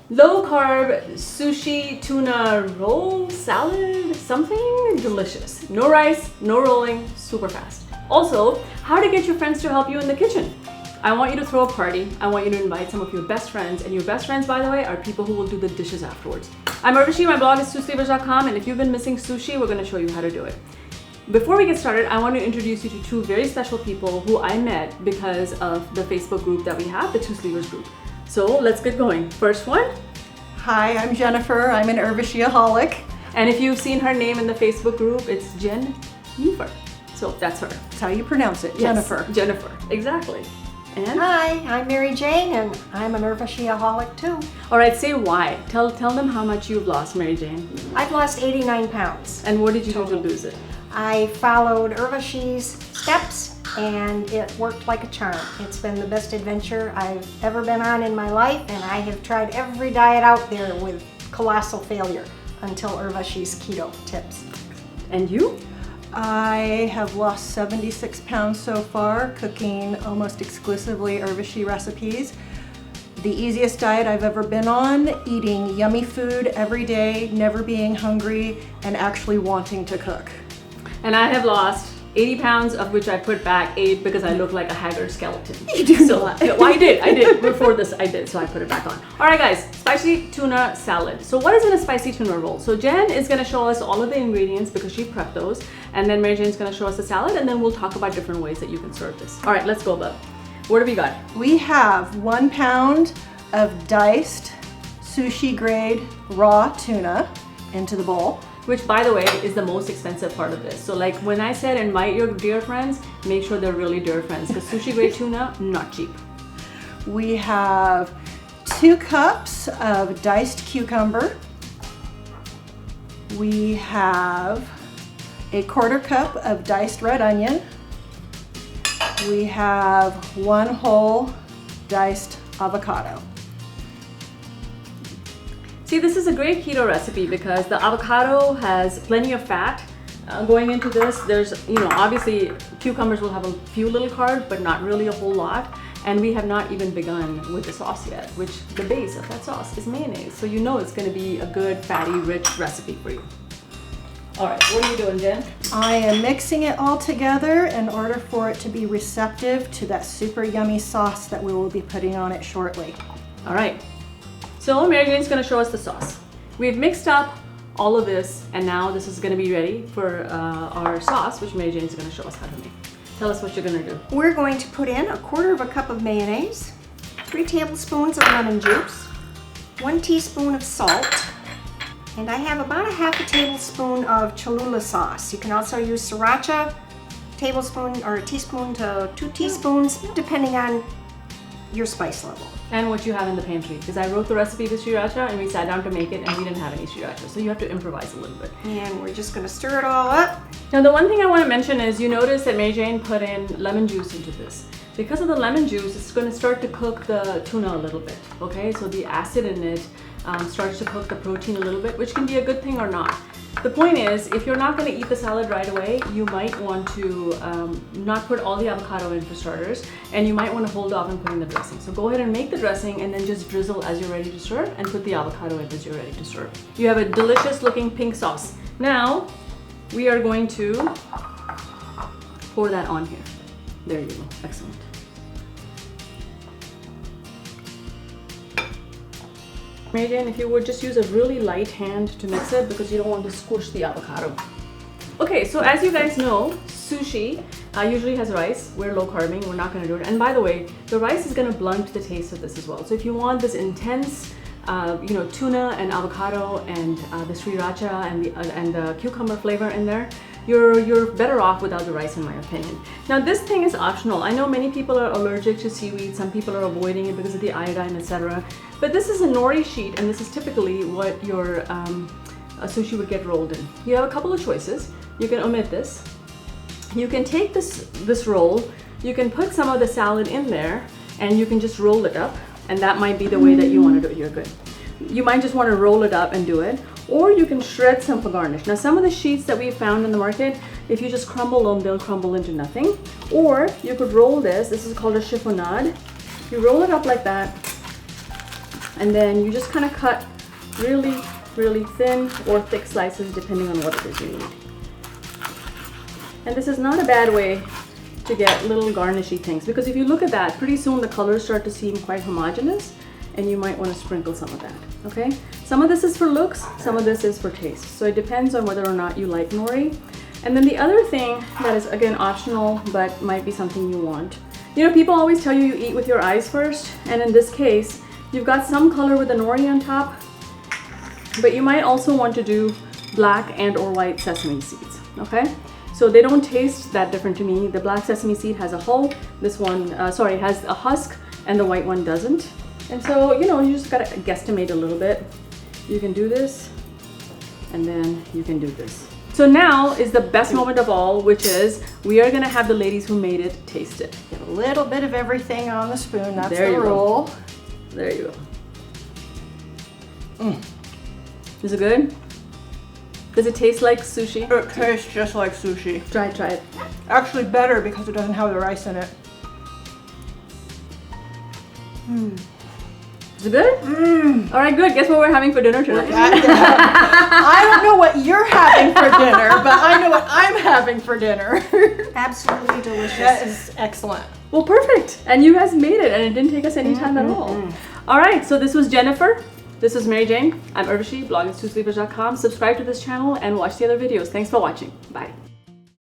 Low carb sushi tuna roll salad, something delicious. No rice, no rolling, super fast. Also, how to get your friends to help you in the kitchen. I want you to throw a party. I want you to invite some of your best friends, and your best friends, by the way, are people who will do the dishes afterwards. I'm Urvashi, my blog is TwoSleevers.com, and if you've been missing sushi, we're gonna show you how to do it. Before we get started, I want to introduce you to two very special people who I met because of the Facebook group that we have, the TwoSleevers group. So let's get going. First one. Hi, I'm Jennifer. I'm an Urvashi-aholic. And if you've seen her name in the Facebook group, it's Jennifer. So that's her. That's how you pronounce it, Yes, Jennifer. Jennifer, exactly. And? Hi, I'm Mary Jane, and I'm an Urvashi-aholic too. All right, say why. Tell them how much you've lost, Mary Jane. I've lost 89 pounds. And what did you do to lose it? I followed Urvashi's steps, and it worked like a charm. It's been the best adventure I've ever been on in my life, and I have tried every diet out there with colossal failure until Urvashi's keto tips. And you? I have lost 76 pounds so far, cooking almost exclusively Urvashi recipes. The easiest diet I've ever been on, eating yummy food every day, never being hungry, and actually wanting to cook. And I have lost 80 pounds, of which I put back 8 because I look like a haggard skeleton. You do So, not. well, I did. Before this, I did, so I put it back on. All right, guys, spicy tuna salad. So what is in a spicy tuna roll? So Jen is gonna show us all of the ingredients because she prepped those, and then Mary Jane's gonna show us the salad, and then we'll talk about different ways that you can serve this. All right, let's go, Bub. What do we got? We have 1 pound of diced sushi grade raw tuna into the bowl. Which, by the way, is the most expensive part of this. So like when I said invite your dear friends, make sure they're really dear friends because sushi grade tuna, not cheap. We have 2 cups of diced cucumber. We have a 1/4 cup of diced red onion. We have 1 whole diced avocado. See, this is a great keto recipe because the avocado has plenty of fat going into this. There's, obviously cucumbers will have a few little carbs, but not really a whole lot. And we have not even begun with the sauce yet, which the base of that sauce is mayonnaise. So you know it's gonna be a good, fatty, rich recipe for you. All right, what are you doing, Jen? I am mixing it all together in order for it to be receptive to that super yummy sauce that we will be putting on it shortly. All right. So Mary Jane's gonna show us the sauce. We've mixed up all of this, and now this is gonna be ready for our sauce, which Mary Jane's gonna show us how to make. Tell us what you're gonna do. We're going to put in 1/4 cup of mayonnaise, 3 tablespoons of lemon juice, 1 teaspoon of salt, and I have about a 1/2 tablespoon of Cholula sauce. You can also use sriracha, tablespoon or a teaspoon to 2 teaspoons, depending on your spice level. And what you have in the pantry, because I wrote the recipe with sriracha and we sat down to make it and we didn't have any sriracha, so you have to improvise a little bit. And we're just gonna stir it all up. Now the one thing I want to mention is you notice that Mary Jane put in lemon juice into this. Because of the lemon juice, it's going to start to cook the tuna a little bit, okay? So the acid in it starts to cook the protein a little bit, which can be a good thing or not. The point is, if you're not going to eat the salad right away, you might want to not put all the avocado in for starters, and you might want to hold off on putting the dressing. So go ahead and make the dressing and then just drizzle as you're ready to serve and put the avocado in as you're ready to serve. You have a delicious looking pink sauce. Now, we are going to pour that on here. There you go, excellent. Mary Jane, if you would just use a really light hand to mix it because you don't want to squish the avocado. Okay, so as you guys know, sushi usually has rice. We're low carbing, we're not gonna do it. And by the way, the rice is gonna blunt the taste of this as well. So if you want this intense, tuna and avocado and the sriracha and the cucumber flavor in there, you're better off without the rice in my opinion. Now this thing is optional. I know many people are allergic to seaweed, some people are avoiding it because of the iodine, etc. But this is a nori sheet and this is typically what your sushi would get rolled in. You have a couple of choices. You can omit this. You can take this roll, you can put some of the salad in there and you can just roll it up, and that might be the way that you want to do it. You're good. You might just want to roll it up and do it, or you can shred some for garnish. Now some of the sheets that we found in the market, if you just crumble them, they'll crumble into nothing. Or you could roll this is called a chiffonade. You roll it up like that, And then you just kind of cut really, really thin or thick slices depending on what it is you need. And this is not a bad way to get little garnishy things, because if you look at that, pretty soon the colors start to seem quite homogeneous, and you might want to sprinkle some of that, okay? Some of this is for looks, some of this is for taste. So it depends on whether or not you like nori. And then the other thing that is, again, optional, but might be something you want. You know, people always tell you eat with your eyes first, and in this case, you've got some color with the nori on top, but you might also want to do black and or white sesame seeds, okay? So they don't taste that different to me. The black sesame seed has a hull, this one, has a husk, and the white one doesn't. And so, you know, you just gotta guesstimate a little bit. You can do this, and then you can do this. So now is the best moment of all, which is we are gonna have the ladies who made it taste it. Get a little bit of everything on the spoon, that's There the you go. rule. There you go. Is it good? Does it taste like sushi? It tastes just like sushi. Try it. Actually better because it doesn't have the rice in it. Is it good? All right, good. Guess what we're having for dinner tonight? I don't know what you're having for dinner, but I know what I'm having for dinner. Absolutely delicious. That is excellent. Well, perfect. And you guys made it, and it didn't take us any time at all. All right, so this was Jennifer. This is Mary Jane. I'm Urvashi, blog at TwoSleevers.com. Subscribe to this channel and watch the other videos. Thanks for watching. Bye.